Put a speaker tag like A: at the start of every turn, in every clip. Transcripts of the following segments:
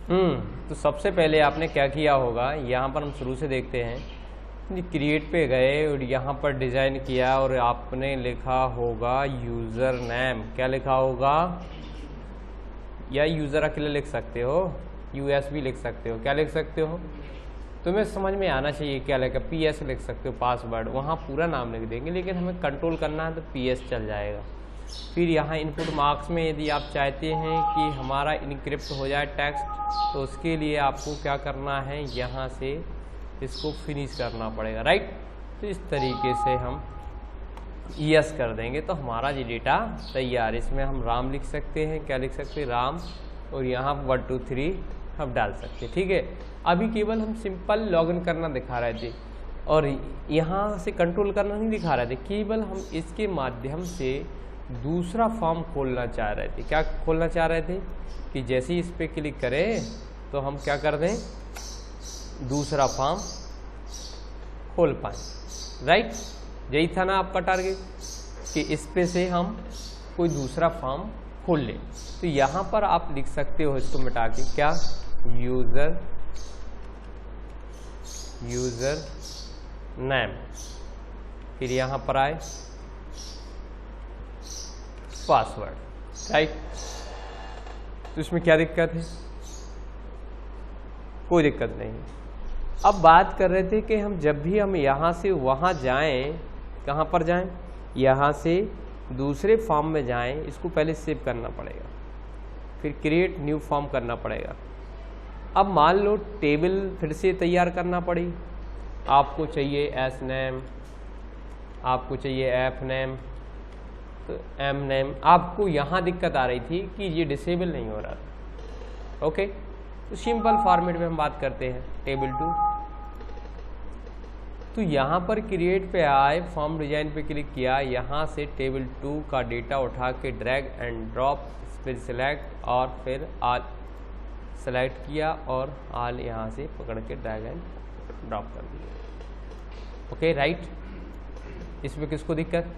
A: तो सबसे पहले आपने क्या किया होगा, यहाँ पर हम शुरू से देखते हैं, क्रिएट पे गए और यहाँ पर डिज़ाइन किया और आपने लिखा होगा यूज़र नेम। क्या लिखा होगा, या यूज़र अकेले लिख सकते हो, यूएस भी लिख सकते हो। क्या लिख सकते हो, तुम्हें समझ में आना चाहिए क्या लिखा, पीएस लिख सकते हो, पासवर्ड, वहाँ पूरा नाम लिख देंगे, लेकिन हमें कंट्रोल करना है तो पीएस चल जाएगा। फिर यहाँ इनपुट मार्क्स में यदि आप चाहते हैं कि हमारा इनक्रिप्ट हो जाए टेक्स्ट, तो उसके लिए आपको क्या करना है, यहाँ से इसको फिनिश करना पड़ेगा, राइट। तो इस तरीके से हम यस कर देंगे तो हमारा ये डेटा तैयार। इसमें हम राम लिख सकते हैं, क्या लिख सकते हैं, राम, और यहाँ 1 2 3 हम डाल सकते हैं, ठीक है। अभी केवल हम सिंपल लॉगिन करना दिखा रहे थे और यहाँ से कंट्रोल करना नहीं दिखा रहे थे, केवल हम इसके माध्यम से दूसरा फॉर्म खोलना चाह रहे थे। क्या खोलना चाह रहे थे कि जैसे ही इस पर क्लिक करें तो हम क्या कर दें, दूसरा फॉर्म खोल पाएँ, राइट। यही था ना आपका टारगेट कि इस पे से हम कोई दूसरा फॉर्म खोल लें। तो यहाँ पर आप लिख सकते हो इसको मिटा के, क्या, यूज़र नेम, फिर यहाँ पर आए पासवर्ड, राइट। तो इसमें क्या दिक्कत है, कोई दिक्कत नहीं। अब बात कर रहे थे कि हम जब भी हम यहाँ से वहाँ जाएं, कहाँ पर जाएं, यहाँ से दूसरे फॉर्म में जाएं, इसको पहले सेव करना पड़ेगा, फिर क्रिएट न्यू फॉर्म करना पड़ेगा। अब मान लो टेबल फिर से तैयार करना पड़ी, आपको चाहिए एस नेम, आपको चाहिए एफ नेम, तो एम नेम। आपको यहाँ दिक्कत आ रही थी कि ये डिसेबल नहीं हो रहा था, ओके। तो सिंपल फॉर्मेट में हम बात करते हैं, टेबल 2। तो यहाँ पर क्रिएट पे आए, फॉर्म डिजाइन पे क्लिक किया, यहाँ से टेबल 2 का डेटा उठा के ड्रैग एंड ड्रॉप, फिर सिलेक्ट और फिर ऑल सेलेक्ट किया और ऑल यहाँ से पकड़ के ड्रैग एंड ड्रॉप कर दिया, ओके, राइट। इसमें किसको दिक्कत,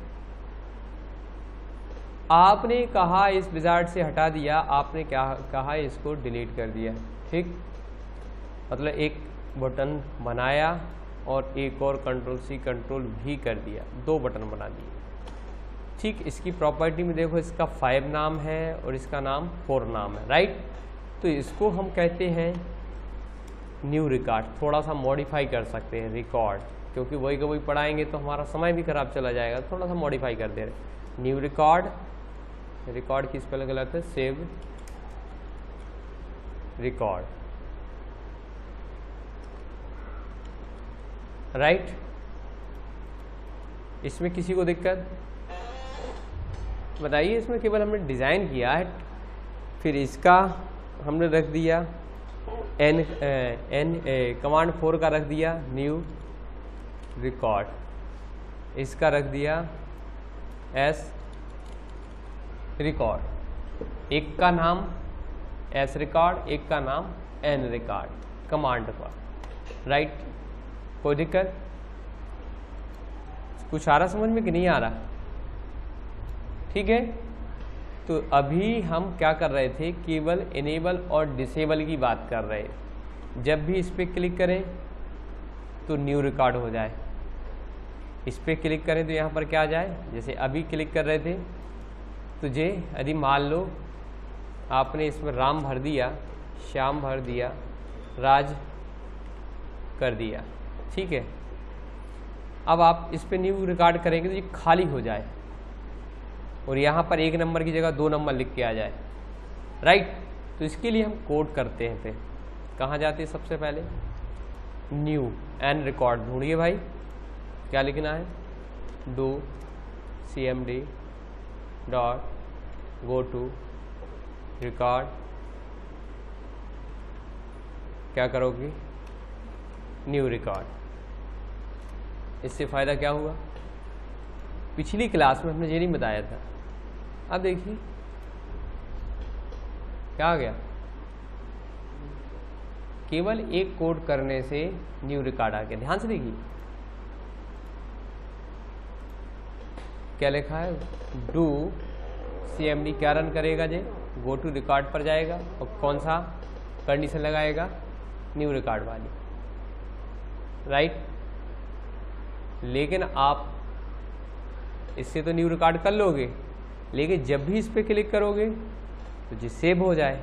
A: आपने कहा इस विजार्ड से हटा दिया, आपने क्या कहा, इसको डिलीट कर दिया, ठीक। मतलब एक बटन बनाया और एक और कंट्रोल-C कंट्रोल-V कर दिया, 2 बटन बना दिए, ठीक। इसकी प्रॉपर्टी में देखो, इसका 5 नाम है और इसका नाम 4 नाम है, राइट। तो इसको हम कहते हैं न्यू रिकॉर्ड। थोड़ा सा मॉडिफाई कर सकते हैं रिकॉर्ड, क्योंकि वही का वही पढ़ाएंगे तो हमारा समय भी खराब चला जाएगा, थोड़ा सा मॉडिफाई कर दे रहे। न्यू रिकॉर्ड, रिकॉर्ड की स्पेलिंग गलत है, सेव रिकॉर्ड, राइट। इसमें किसी को दिक्कत बताइए, इसमें केवल हमने डिज़ाइन किया है, फिर इसका हमने रख दिया कमांड 4 का रख दिया न्यू रिकॉर्ड, इसका रख दिया एस रिकॉर्ड, एक का नाम एस रिकॉर्ड, एक का नाम एन रिकॉर्ड कमांड पर, राइट। कोई दिक्कत, कुछ आ रहा समझ में कि नहीं आ रहा, ठीक है। तो अभी हम क्या कर रहे थे, केवल इनेबल और डिसेबल की बात कर रहे हैं। जब भी इस पर क्लिक करें तो न्यू रिकॉर्ड हो जाए, इस पर क्लिक करें तो यहाँ पर क्या आ जाए, जैसे अभी क्लिक कर रहे थे तो यदि मान लो आपने इसमें राम भर दिया, श्याम भर दिया, राज कर दिया, ठीक है। अब आप इस पे न्यू रिकॉर्ड करेंगे तो ये खाली हो जाए और यहाँ पर 1 नंबर की जगह 2 नंबर लिख के आ जाए, राइट। तो इसके लिए हम कोड करते हैं, फिर कहाँ जाते हैं, सबसे पहले न्यू एन रिकॉर्ड ढूंढिए भाई, क्या लिखना है, do cmd dot go to record, क्या करोगी, न्यू रिकॉर्ड। इससे फ़ायदा क्या हुआ, पिछली क्लास में हमने ये नहीं बताया था। अब देखिए क्या आ गया, केवल एक कोड करने से न्यू रिकॉर्ड आ गया। ध्यान से देखिए क्या लिखा है, डू cmd क्या रन करेगा, जे गो टू रिकॉर्ड पर जाएगा और कौन सा कंडीशन लगाएगा न्यू रिकॉर्ड वाली, राइट। लेकिन आप इससे तो न्यू रिकॉर्ड कर लोगे, लेकिन जब भी इस पर क्लिक करोगे तो जी सेव हो जाए।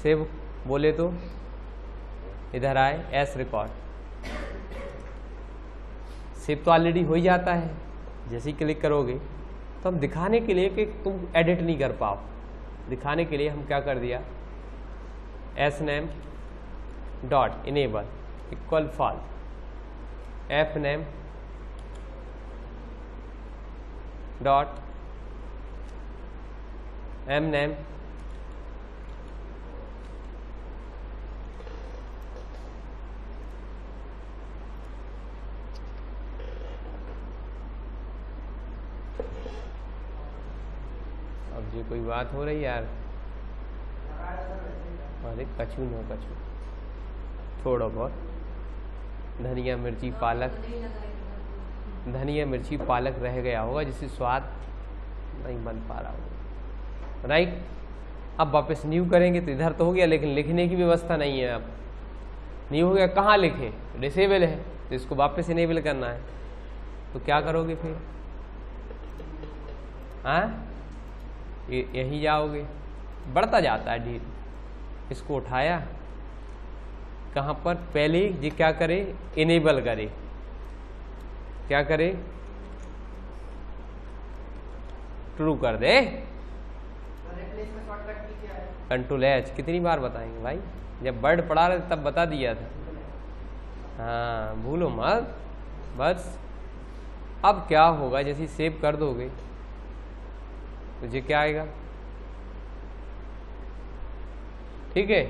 A: सेव बोले तो इधर आए एस रिकॉर्ड, सेव तो ऑलरेडी हो ही जाता है। जैसे ही क्लिक करोगे तो हम दिखाने के लिए कि तुम एडिट नहीं कर पाओ, दिखाने के लिए हम क्या कर दिया, S name dot enable equal false, F name dot M name अब ये कोई बात हो रही यार, अरे कछू न कछू, थोड़ा बहुत धनिया मिर्ची पालक, धनिया मिर्ची पालक रह गया होगा जिससे स्वाद नहीं बन पा रहा होगा, राइट। अब वापस न्यू करेंगे तो इधर तो हो गया, लेकिन लिखने की व्यवस्था नहीं है। अब न्यू हो गया, कहाँ लिखें, डिसेबल है तो इसको वापस इनेबल करना है। तो क्या करोगे फिर, हाँ यही जाओगे, बढ़ता जाता है ढील। इसको उठाया कहाँ पर, पहले ये क्या करे, इनेबल करे, क्या करे, ट्रू कर दे। कंट्रोल एच कितनी बार बताएंगे भाई, जब वर्ड पढ़ा रहे तब बता दिया था, हाँ भूलो मत बस। अब क्या होगा, जैसे सेव कर दोगे तो ये क्या आएगा, ठीक है।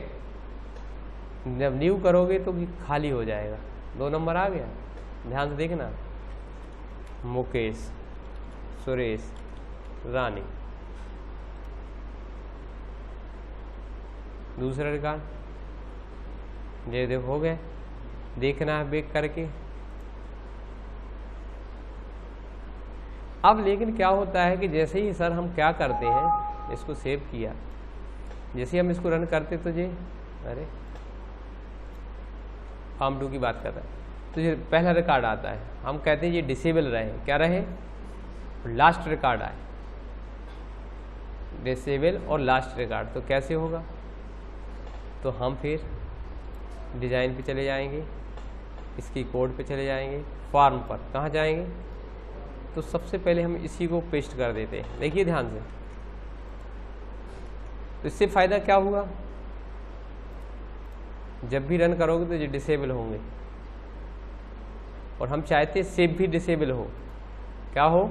A: जब न्यू करोगे तो खाली हो जाएगा, 2 नंबर आ गया, ध्यान से देखना, मुकेश, सुरेश, रानी, दूसरा रिकॉर्ड ये देखो हो गए, देखना है बेक करके। अब लेकिन क्या होता है कि जैसे ही सर हम क्या करते हैं, इसको सेव किया, जैसे हम इसको रन करते तो ये, अरे फॉर्म 2 की बात कर रहा है तो ये पहला रिकॉर्ड आता है, हम कहते हैं ये डिसेबल रहे, क्या रहे, लास्ट रिकॉर्ड आए, डिसेबल और लास्ट रिकॉर्ड। तो कैसे होगा, तो हम फिर डिज़ाइन पे चले जाएंगे, इसकी कोड पे चले जाएंगे, फॉर्म पर कहाँ जाएंगे, तो सबसे पहले हम इसी को पेस्ट कर देते हैं। देखिए ध्यान से, तो इससे फ़ायदा क्या हुआ, जब भी रन करोगे तो ये डिसेबल होंगे, और हम चाहते हैं सेव भी डिसेबल हो, क्या हो,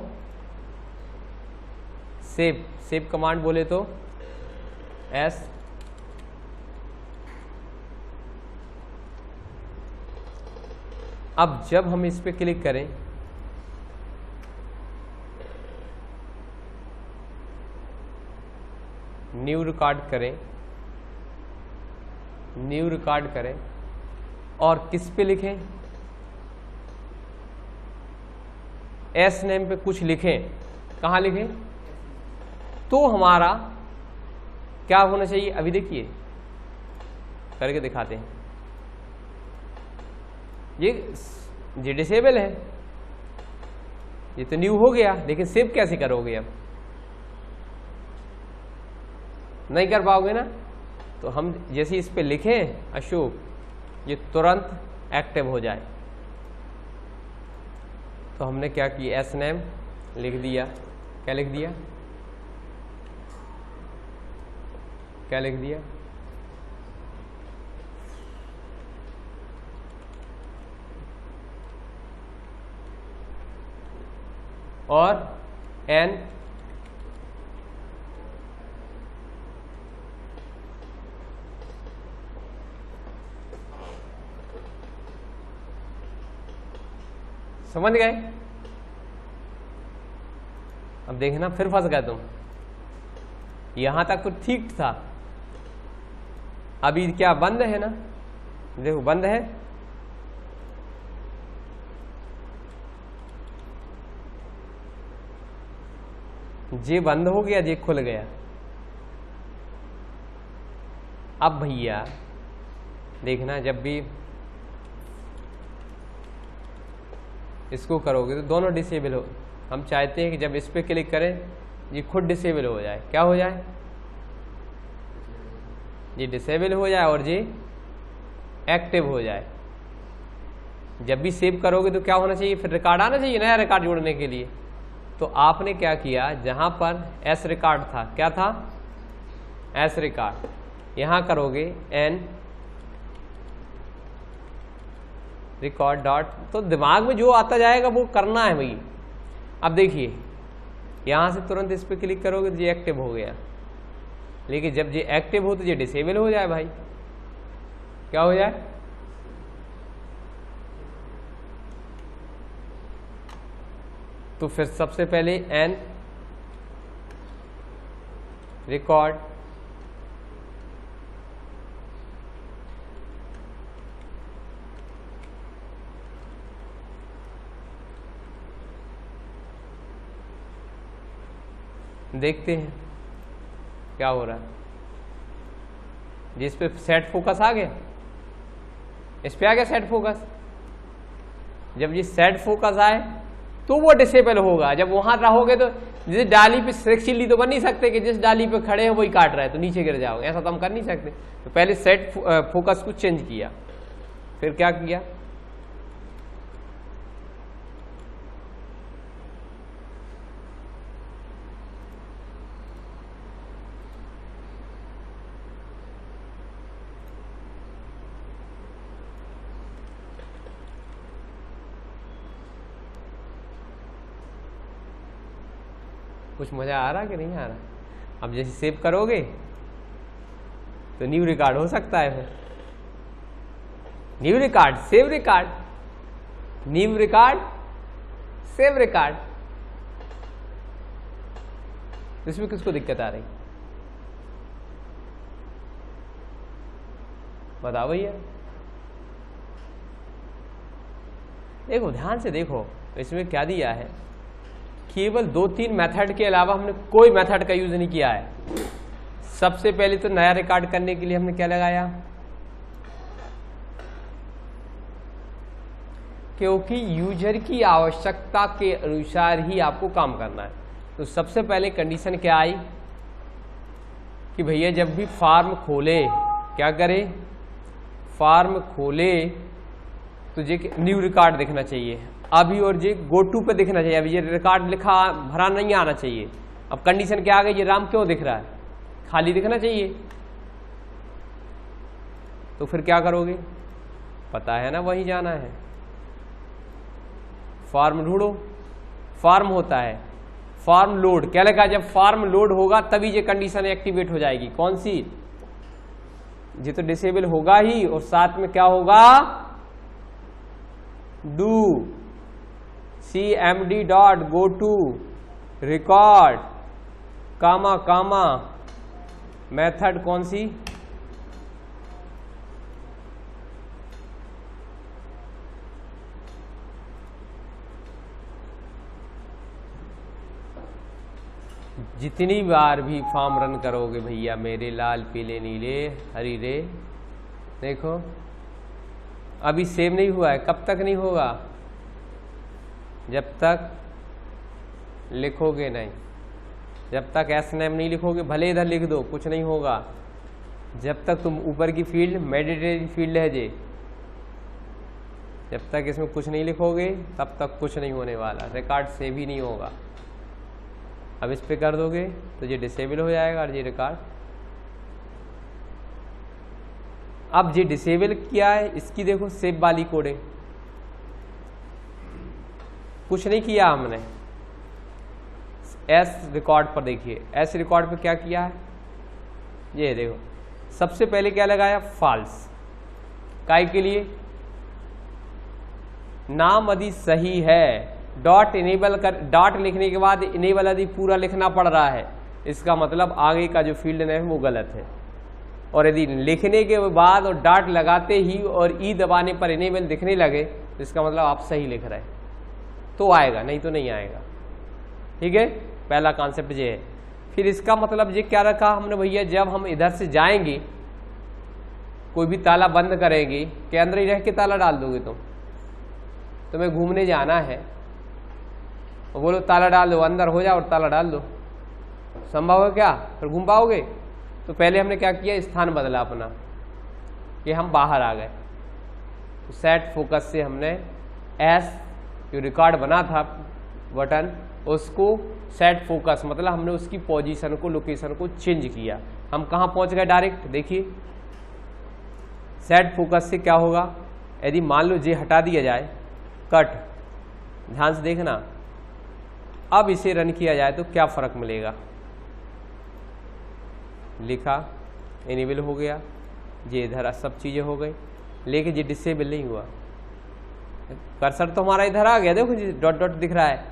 A: सेव, सेव कमांड बोले तो एस अब जब हम इस पे क्लिक करें न्यू रिकॉर्ड करें, न्यू रिकॉर्ड करें और किस पे लिखें, एस नेम पे कुछ लिखें, कहाँ लिखें, तो हमारा क्या होना चाहिए, अभी देखिए करके दिखाते हैं। ये डिसेबल है, ये तो न्यू हो गया, लेकिन सेव कैसे करोगे, अब नहीं कर पाओगे ना। तो हम जैसे इस पे लिखें अशोक, ये तुरंत एक्टिव हो जाए। तो हमने क्या किया, एस नेम लिख दिया, क्या लिख दिया, क्या लिख दिया, और एन समझ गए। अब देखना फिर फंस गए तुम, यहां तक तो ठीक था, अभी क्या बंद है ना, देखो बंद है, जे बंद हो गया, जे खुल गया, अब भैया देखना, जब भी इसको करोगे तो दोनों डिसेबल हो। हम चाहते हैं कि जब इस पर क्लिक करें ये खुद डिसेबल हो जाए। क्या हो जाए? ये डिसेबल हो जाए और ये एक्टिव हो जाए। जब भी सेव करोगे तो क्या होना चाहिए? फिर रिकॉर्ड आना चाहिए, नया रिकॉर्ड जोड़ने के लिए। तो आपने क्या किया, जहां पर एस रिकॉर्ड था, क्या था? S record. यहां करोगे एन रिकॉर्ड डॉट, तो दिमाग में जो आता जाएगा वो करना है भाई। अब देखिए यहां से तुरंत इस पर क्लिक करोगे तो ये एक्टिव हो गया, लेकिन जब ये एक्टिव हो तो ये डिसेबल हो जाए भाई। क्या हो जाए? तो फिर सबसे पहले एन रिकॉर्ड देखते हैं क्या हो रहा है। जिस पे सेट फोकस आ गया, इस पे आ गया सेट फोकस। जब ये सेट फोकस आए तो वो डिसेबल होगा। जब वहां रहोगे तो जिस डाली पे सिलेक्शन तो बन नहीं सकते कि जिस डाली पे खड़े हैं वही काट रहा है तो नीचे गिर जाओगे, ऐसा तो हम कर नहीं सकते। तो पहले सेट फोकस को चेंज किया, फिर क्या किया, कुछ मजा आ रहा कि नहीं आ रहा? अब जैसे सेव करोगे तो न्यू रिकॉर्ड हो सकता है। फिर new record, save record, new record, save record. इसमें किसको दिक्कत आ रही? बताओ भैया। देखो ध्यान से देखो, इसमें क्या दिया है, केवल 2-3 मेथड के अलावा हमने कोई मेथड का यूज नहीं किया है। सबसे पहले तो नया रिकॉर्ड करने के लिए हमने क्या लगाया, क्योंकि यूजर की आवश्यकता के अनुसार ही आपको काम करना है। तो सबसे पहले कंडीशन क्या आई कि भैया जब भी फार्म खोले, क्या करे, फार्म खोले तो ये न्यू रिकॉर्ड दिखना चाहिए अभी, और ये गो टू पे दिखना चाहिए। अभी ये रिकॉर्ड लिखा भरा नहीं आना चाहिए। अब कंडीशन क्या आ गई, ये राम क्यों दिख रहा है, खाली दिखना चाहिए। तो फिर क्या करोगे, पता है ना, वहीं जाना है, फॉर्म ढूंढो। फॉर्म होता है फॉर्म लोड, क्या लिखा, जब फॉर्म लोड होगा तभी ये कंडीशन एक्टिवेट हो जाएगी। कौन सी, ये तो डिसेबल होगा ही, और साथ में क्या होगा, do cmd dot go to record comma comma method कौन सी, जितनी बार भी फॉर्म रन करोगे भैया मेरे लाल पीले नीले हरी रे, देखो अभी सेव नहीं हुआ है। कब तक नहीं होगा, जब तक लिखोगे नहीं, जब तक एस नेम नहीं लिखोगे, भले इधर लिख दो कुछ नहीं होगा। जब तक तुम ऊपर की फील्ड मैंडेटरी फील्ड है जे, जब तक इसमें कुछ नहीं लिखोगे तब तक कुछ नहीं होने वाला, रिकॉर्ड सेव ही नहीं होगा। अब इस पे कर दोगे तो ये डिसेबल हो जाएगा और ये रिकॉर्ड। अब ये डिसेबल किया है, इसकी देखो सेव वाली कोडिंग, कुछ नहीं किया हमने। एस रिकॉर्ड पर देखिए, एस रिकॉर्ड पर क्या किया है, ये देखो सबसे पहले क्या लगाया, फॉल्स। काय के लिए, नाम यदि सही है, डॉट इनेबल कर, डॉट लिखने के बाद इनेबल यदि पूरा लिखना पड़ रहा है, इसका मतलब आगे का जो फील्ड नेम है वो गलत है। और यदि लिखने के बाद और डॉट लगाते ही और ई दबाने पर इनेबल दिखने लगे तो इसका मतलब आप सही लिख रहे हैं, तो आएगा, नहीं तो नहीं आएगा। ठीक है, पहला कॉन्सेप्ट ये है। फिर इसका मतलब ये क्या रखा हमने भैया, जब हम इधर से जाएंगे कोई भी ताला बंद करेगी के अंदर ही रह के ताला डाल दोगे तुम? तुम्हें घूमने जाना है और बोलो ताला डाल दो, अंदर हो जाओ और ताला डाल दो, संभव है क्या? फिर घूम पाओगे? तो पहले हमने क्या किया, स्थान बदला अपना कि हम बाहर आ गए। तो सेट फोकस से हमने एस जो रिकॉर्ड बना था बटन, उसको सेट फोकस मतलब हमने उसकी पोजीशन को, लोकेशन को चेंज किया। हम कहाँ पहुँच गए डायरेक्ट? देखिए सेट फोकस से क्या होगा, यदि मान लो जे हटा दिया जाए, कट, ध्यान से देखना, अब इसे रन किया जाए तो क्या फर्क मिलेगा। लिखा, इनेबल हो गया, ये इधर सब चीज़ें हो गई, लेकिन ये डिसेबल नहीं हुआ। कर्सर तो हमारा इधर आ गया, देखो जी डॉट डॉट दिख रहा है,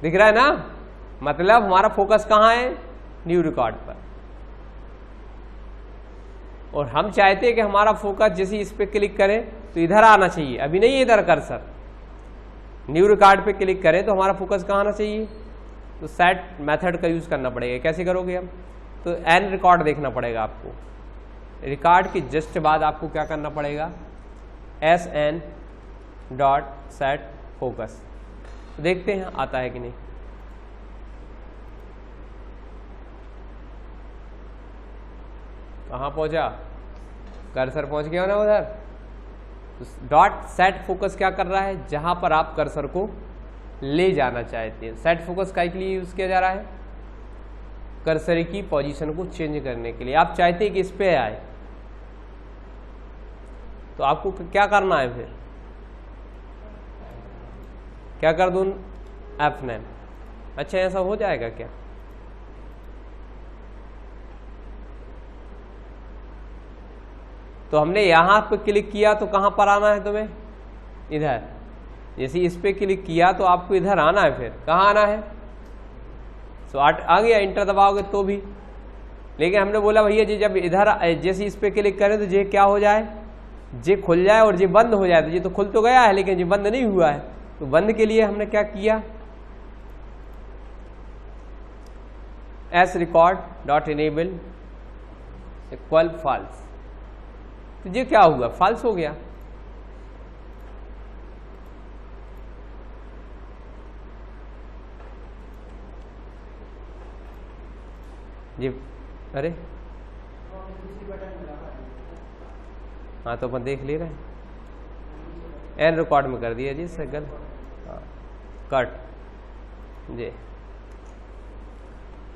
A: दिख रहा है ना, मतलब हमारा फोकस कहाँ है, न्यू रिकॉर्ड पर। और हम चाहते हैं कि हमारा फोकस जैसे इस पे क्लिक करें तो इधर आना चाहिए, अभी नहीं है इधर कर्सर, न्यू रिकॉर्ड पे क्लिक करें तो हमारा फोकस कहाँ आना चाहिए। तो सेट मेथड का यूज करना पड़ेगा। कैसे करोगे हम? तो एन रिकॉर्ड देखना पड़ेगा आपको, रिकॉर्ड के जस्ट बाद आपको क्या करना पड़ेगा, S N dot set focus. देखते हैं आता है कि नहीं। कहाँ पहुंचा, कर्सर पहुंच गया ना उधर। तो डॉट सेट फोकस क्या कर रहा है, जहां पर आप कर्सर को ले जाना चाहते हैं। सेट फोकस का के लिए यूज किया जा रहा है, कर्सर की पोजीशन को चेंज करने के लिए। आप चाहते हैं कि इस पे आए, तो आपको क्या करना है, फिर क्या कर दूं, F9। अच्छा ऐसा हो जाएगा क्या? तो हमने यहां पे क्लिक किया तो कहां पर आना है तुम्हें, इधर। जैसे इस पे क्लिक किया तो आपको इधर आना है, फिर कहां आना है, तो आ गया, इंटर दबाओगे तो भी। लेकिन हमने बोला भैया जी जब इधर जैसे इस पे क्लिक करें तो ये क्या हो जाए, ये खुल जाए और ये बंद हो जाए। तो ये तो खुल तो गया है लेकिन ये बंद नहीं हुआ है। तो बंद के लिए हमने क्या किया, S record dot enable equal false. तो ये क्या हुआ, फॉल्स हो गया। जी अरे हाँ, तो अपन देख ले रहे हैं, एन रिकॉर्ड में कर दिया जी सेकंड, हाँ कट जी।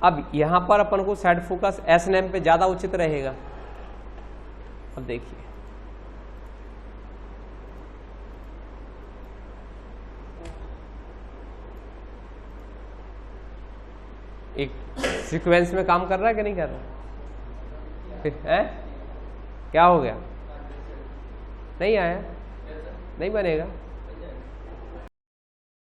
A: अब यहां पर अपन को सेट फोकस एस नेम पे ज्यादा उचित रहेगा। अब देखिए एक सीक्वेंस में काम कर रहा है कि नहीं कर रहा है? क्या हो गया, नहीं आया, नहीं बनेगा।